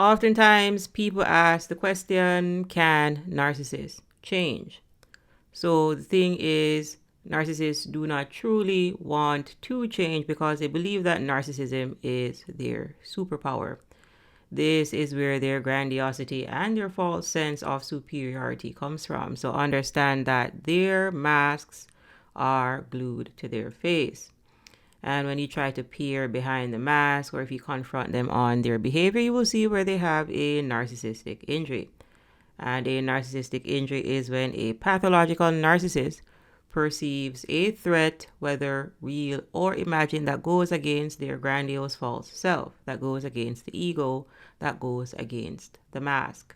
Oftentimes, people ask the question, can narcissists change? So the thing is, narcissists do not truly want to change because they believe that narcissism is their superpower. This is where their grandiosity and their false sense of superiority comes from. So understand that their masks are glued to their face. And when you try to peer behind the mask or if you confront them on their behavior, you will see where they have a narcissistic injury. And a narcissistic injury is when a pathological narcissist perceives a threat, whether real or imagined, that goes against their grandiose false self, that goes against the ego, that goes against the mask.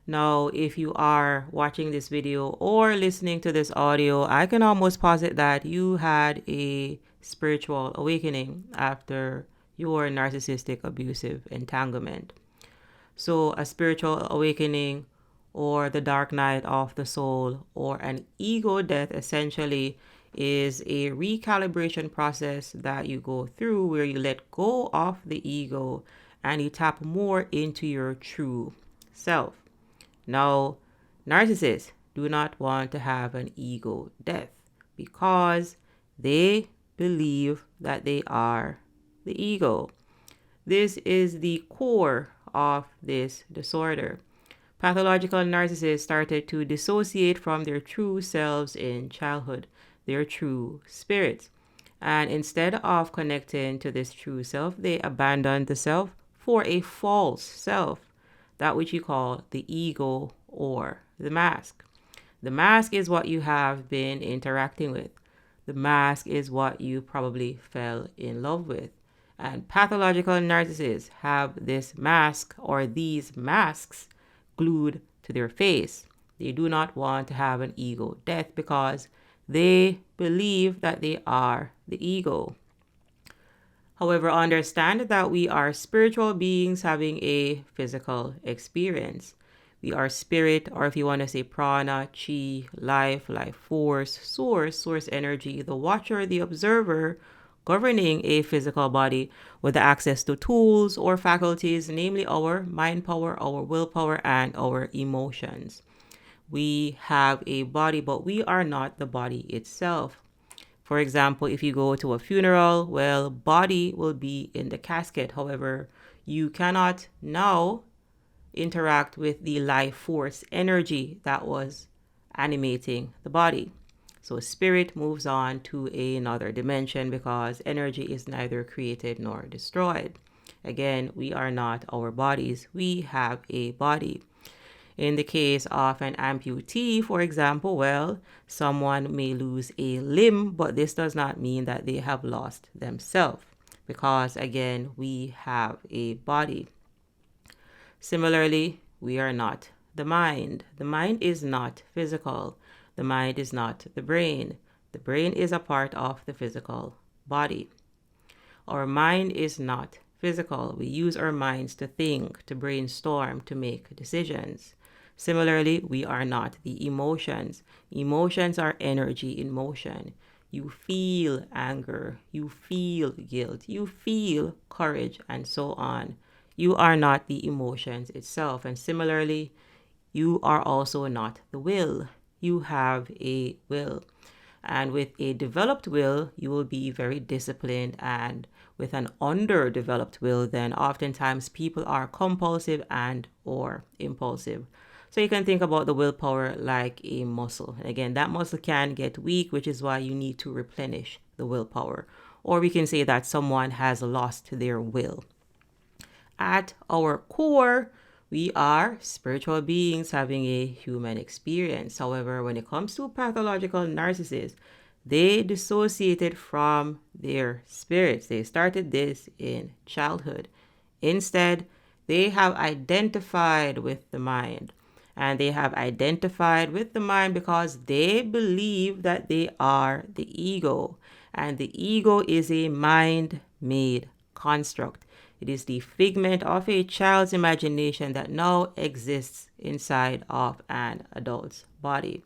Now, if you are watching this video or listening to this audio, I can almost posit that you had a spiritual awakening after your narcissistic abusive entanglement. So, a spiritual awakening or the dark night of the soul or an ego death essentially is a recalibration process that you go through where you let go of the ego and you tap more into your true self. Now, narcissists do not want to have an ego death because they believe that they are the ego. This is the core of this disorder. Pathological narcissists started to dissociate from their true selves in childhood, their true spirits. And instead of connecting to this true self, they abandoned the self for a false self, that which you call the ego or the mask. The mask is what you have been interacting with. The mask is what you probably fell in love with. And pathological narcissists have this mask or these masks glued to their face. They do not want to have an ego death because they believe that they are the ego. However, understand that we are spiritual beings having a physical experience. We are spirit, or if you want to say prana, chi, life force, source energy, the watcher, the observer, governing a physical body with access to tools or faculties, namely our mind power, our willpower, and our emotions. We have a body, but we are not the body itself. For example, if you go to a funeral, well, body will be in the casket. However, you cannot now interact with the life force energy that was animating the body. So spirit moves on to another dimension because energy is neither created nor destroyed. Again, we are not our bodies. We have a body. In the case of an amputee, for example, well, someone may lose a limb, but this does not mean that they have lost themselves because, again, we have a body. Similarly, we are not the mind. The mind is not physical. The mind is not the brain. The brain is a part of the physical body. Our mind is not physical. We use our minds to think, to brainstorm, to make decisions. Similarly, we are not the emotions. Emotions are energy in motion. You feel anger, you feel guilt, you feel courage, and so on. You are not the emotions itself. And similarly, you are also not the will. You have a will. And with a developed will, you will be very disciplined. And with an underdeveloped will, then oftentimes people are compulsive and or impulsive. So you can think about the willpower like a muscle. And again, that muscle can get weak, which is why you need to replenish the willpower. Or we can say that someone has lost their will. At our core, we are spiritual beings having a human experience. However, when it comes to pathological narcissists, they dissociated from their spirits. They started this in childhood. Instead, they have identified with the mind. And they have identified with the mind because they believe that they are the ego. And the ego is a mind-made construct. It is the figment of a child's imagination that now exists inside of an adult's body.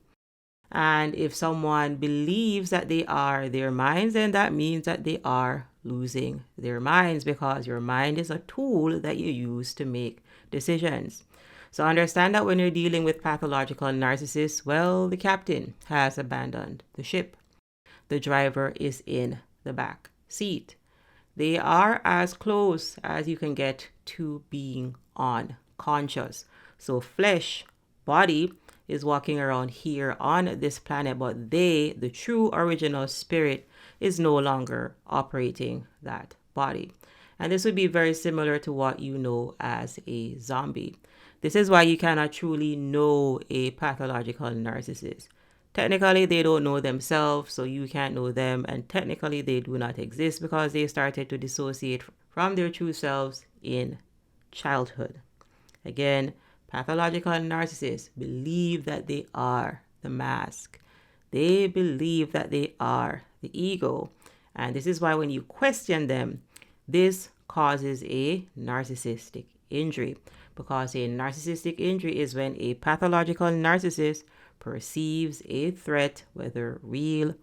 And if someone believes that they are their minds, then that means that they are losing their minds, because your mind is a tool that you use to make decisions. So understand that when you're dealing with pathological narcissists, well, the captain has abandoned the ship. The driver is in the back seat. They are as close as you can get to being unconscious. So flesh, body, is walking around here on this planet, but they, the true original spirit, is no longer operating that body. And this would be very similar to what you know as a zombie. This is why you cannot truly know a pathological narcissist. Technically, they don't know themselves, so you can't know them, and technically they do not exist because they started to dissociate from their true selves in childhood. Again, pathological narcissists believe that they are the mask. They believe that they are the ego. And this is why when you question them, this causes a narcissistic injury. Because a narcissistic injury is when a pathological narcissist perceives a threat, whether real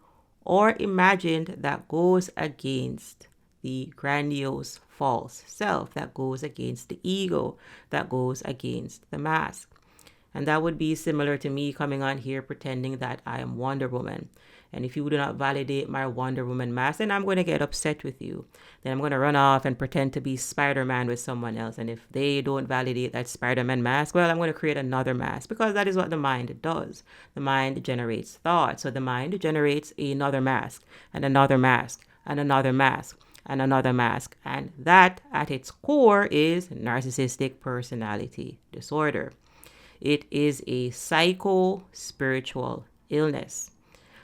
or imagined, that goes against the grandiose false self, that goes against the ego, that goes against the mask. And that would be similar to me coming on here pretending that I am Wonder Woman. And if you do not validate my Wonder Woman mask, then I'm going to get upset with you. Then I'm going to run off and pretend to be Spider-Man with someone else. And if they don't validate that Spider-Man mask, well, I'm going to create another mask, because that is what the mind does. The mind generates thought. So the mind generates another mask and another mask and another mask and another mask. And that at its core is narcissistic personality disorder. It is a psycho-spiritual illness.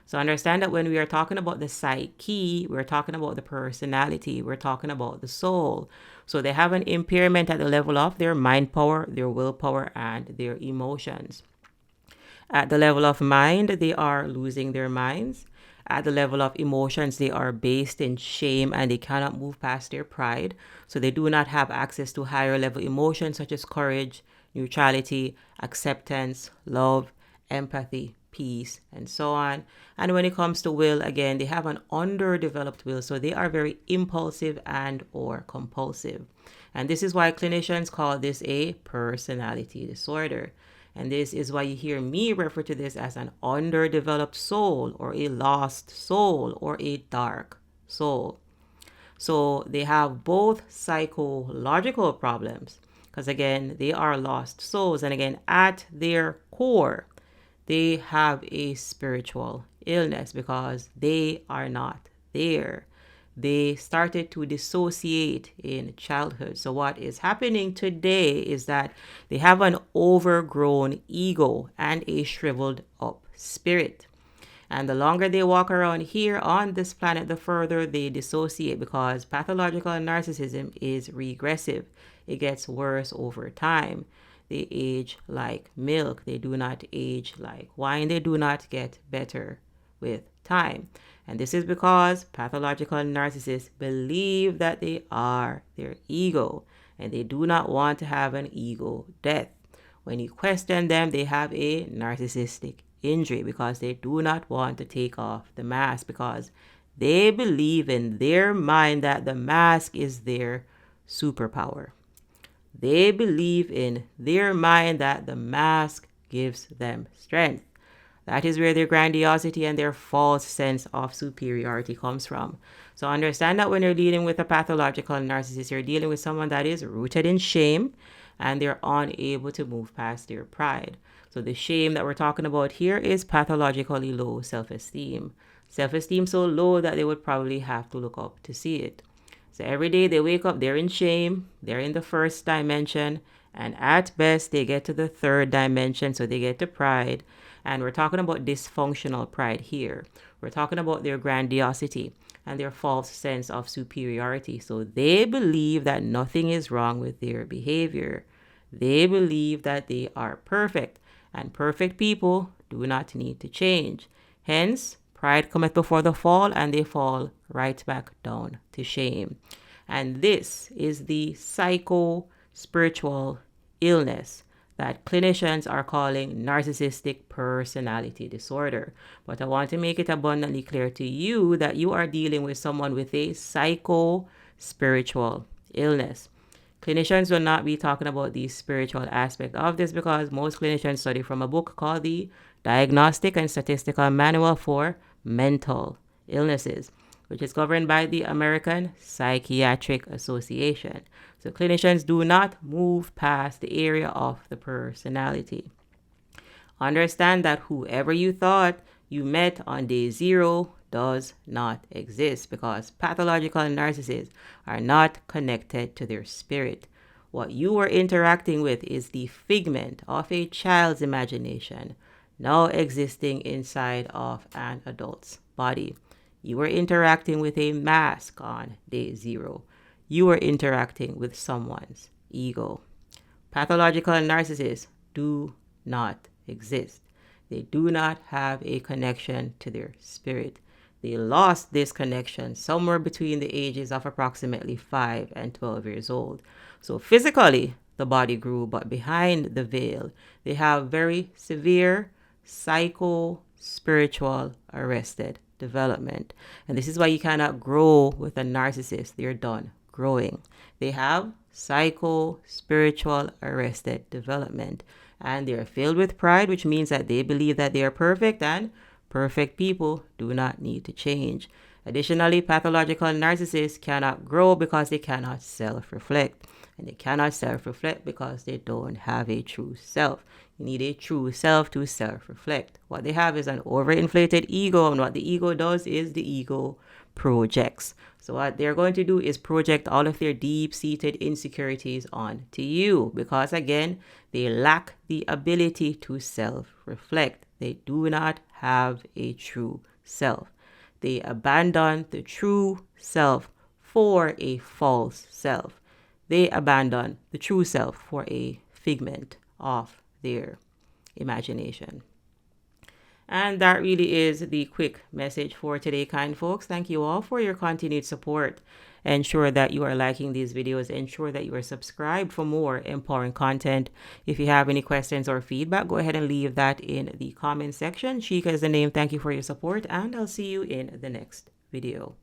So understand that when we are talking about the psyche, we're talking about the personality, we're talking about the soul. So they have an impairment at the level of their mind power, their willpower, and their emotions. At the level of mind, they are losing their minds. At the level of emotions, they are based in shame and they cannot move past their pride. So they do not have access to higher level emotions such as courage, neutrality, acceptance, love, empathy, peace, and so on. And when it comes to will, again, they have an underdeveloped will. So they are very impulsive and or compulsive. And this is why clinicians call this a personality disorder. And this is why you hear me refer to this as an underdeveloped soul or a lost soul or a dark soul. So they have both psychological problems because, again, they are lost souls. And again, at their core, they have a spiritual illness because they are not there. They started to dissociate in childhood. So what is happening today is that they have an overgrown ego and a shriveled up spirit. And the longer they walk around here on this planet, the further they dissociate, because pathological narcissism is regressive. It gets worse over time. They age like milk. They do not age like wine. They do not get better with time. And this is because pathological narcissists believe that they are their ego and they do not want to have an ego death. When you question them, they have a narcissistic injury because they do not want to take off the mask, because they believe in their mind that the mask is their superpower. They believe in their mind that the mask gives them strength. That is where their grandiosity and their false sense of superiority comes from. So understand that when you're dealing with a pathological narcissist, you're dealing with someone that is rooted in shame and they're unable to move past their pride. So the shame that we're talking about here is pathologically low self-esteem. Self-esteem so low that they would probably have to look up to see it. So every day they wake up, they're in shame, they're in the first dimension, and at best they get to the third dimension, so they get to pride. And we're talking about dysfunctional pride here. We're talking about their grandiosity and their false sense of superiority. So they believe that nothing is wrong with their behavior. They believe that they are perfect, and perfect people do not need to change. Hence, pride cometh before the fall, and they fall right back down to shame. And this is the psycho-spiritual illness that clinicians are calling narcissistic personality disorder. But I want to make it abundantly clear to you that you are dealing with someone with a psycho-spiritual illness. Clinicians will not be talking about the spiritual aspect of this because most clinicians study from a book called the Diagnostic and Statistical Manual for Mental Illnesses, which is governed by the American Psychiatric Association. So clinicians do not move past the area of the personality. Understand that whoever you thought you met on day 0 does not exist because pathological narcissists are not connected to their spirit. What you are interacting with is the figment of a child's imagination now existing inside of an adult's body. You are interacting with a mask on day 0. You are interacting with someone's ego. Pathological narcissists do not exist. They do not have a connection to their spirit. They lost this connection somewhere between the ages of approximately 5 and 12 years old. So physically, the body grew, but behind the veil, they have very severe psycho-spiritual arrested development. And this is why you cannot grow with a narcissist. They're done growing. They have psycho-spiritual arrested development. And they are filled with pride, which means that they believe that they are perfect, and perfect people do not need to change. Additionally, pathological narcissists cannot grow because they cannot self-reflect. And they cannot self-reflect because they don't have a true self. You need a true self to self-reflect. What they have is an overinflated ego, and what the ego does is the ego projects. So what they're going to do is project all of their deep-seated insecurities onto you because, again, they lack the ability to self-reflect. They do not have a true self. They abandon the true self for a false self. They abandon the true self for a figment of their imagination. And that really is the quick message for today, kind folks. Thank you all for your continued support. Ensure that you are liking these videos. Ensure that you are subscribed for more empowering content. If you have any questions or feedback, go ahead and leave that in the comment section. Shika is the name. Thank you for your support, and I'll see you in the next video.